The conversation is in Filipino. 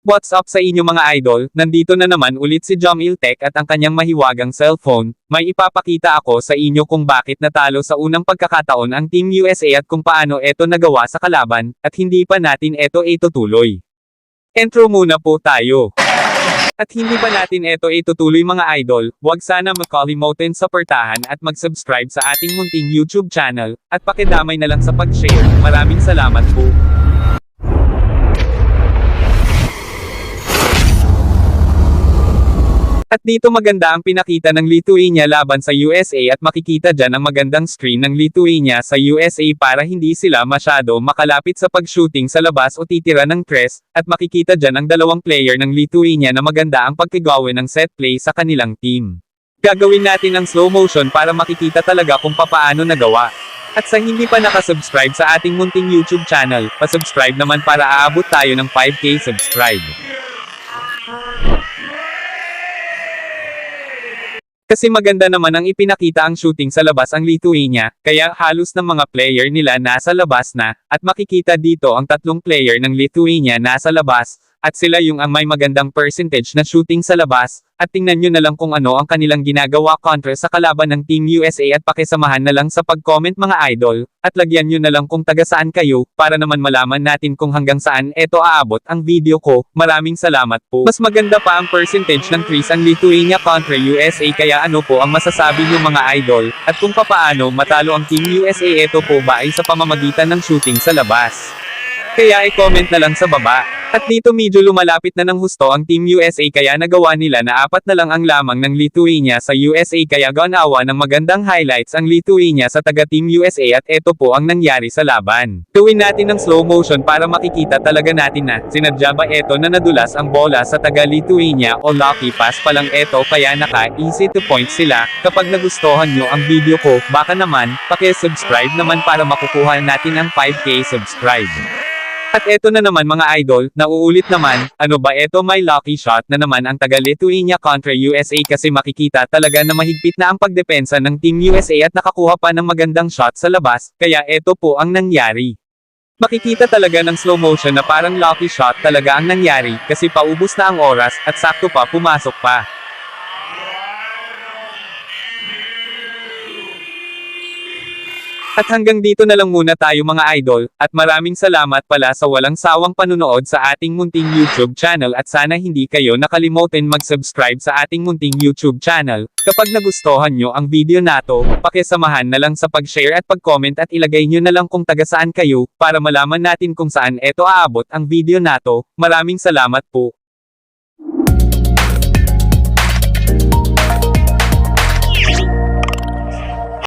What's up sa inyo mga idol, nandito na naman ulit si Jomil Tech at ang kanyang mahiwagang cellphone. May ipapakita ako sa inyo kung bakit natalo sa unang pagkakataon ang Team USA at kung paano ito nagawa sa kalaban, at hindi pa natin ito itutuloy. Intro muna po tayo. At hindi pa natin ito itutuloy mga idol, huwag sana makalimutan sa portahan at mag-subscribe sa ating munting YouTube channel, at pakidamay na lang sa pag-share. Maraming salamat po. At dito maganda ang pinakita ng Lithuania laban sa USA at makikita dyan ang magandang screen ng Lithuania sa USA para hindi sila masyado makalapit sa pag-shooting sa labas o titira ng tres, at makikita dyan ang dalawang player ng Lithuania na maganda ang pagkagawa ng set play sa kanilang team. Gagawin natin ang slow motion para makikita talaga kung papaano nagawa. At sa hindi pa nakasubscribe sa ating munting YouTube channel, pasubscribe naman para aabot tayo ng 5K subscribe. Kasi maganda naman ang ipinakita ang shooting sa labas ang Lithuania, kaya halos ng mga player nila nasa labas na, at makikita dito ang tatlong player ng Lithuania nasa labas, at sila yung ang may magandang percentage na shooting sa labas, at tingnan nyo na lang kung ano ang kanilang ginagawa kontra sa kalaban ng Team USA at pakisamahan na lang sa pag-comment mga idol, at lagyan nyo na lang kung taga saan kayo, para naman malaman natin kung hanggang saan eto aabot ang video ko. Maraming salamat po. Mas maganda pa ang percentage ng threes ang Lithuania kontra USA, kaya ano po ang masasabi nyo mga idol, at kung papaano matalo ang Team USA eto po ba ay sa pamamagitan ng shooting sa labas. Kaya i-comment na lang sa baba. At dito medyo lumalapit na ng husto ang Team USA kaya nagawa nila na 4 na lang ang lamang ng Lithuania sa USA kaya ganawa ng magandang highlights ang Lithuania sa taga Team USA at eto po ang nangyari sa laban. Gawin natin ng slow motion para makikita talaga natin na sinadya ba eto na nadulas ang bola sa taga Lithuania o lucky pass pa lang eto kaya naka-easy to point sila. Kapag nagustuhan nyo ang video ko, baka naman, paki-subscribe naman para makukuha natin ang 5K subscribe. At eto na naman mga idol, nauulit naman, ano ba eto may lucky shot na naman ang taga Lithuania kontra USA kasi makikita talaga na mahigpit na ang pagdepensa ng Team USA at nakakuha pa ng magandang shot sa labas, kaya eto po ang nangyari. Makikita talaga ng slow motion na parang lucky shot talaga ang nangyari, kasi paubos na ang oras, at sakto pa pumasok pa. At hanggang dito na lang muna tayo mga idol, at maraming salamat pala sa walang sawang panunood sa ating munting YouTube channel at sana hindi kayo nakalimutan mag-subscribe sa ating munting YouTube channel. Kapag nagustuhan nyo ang video nato, pakisamahan na lang sa pag-share at pag-comment at ilagay nyo na lang kung taga saan kayo, para malaman natin kung saan eto aabot ang video nato. Maraming salamat po.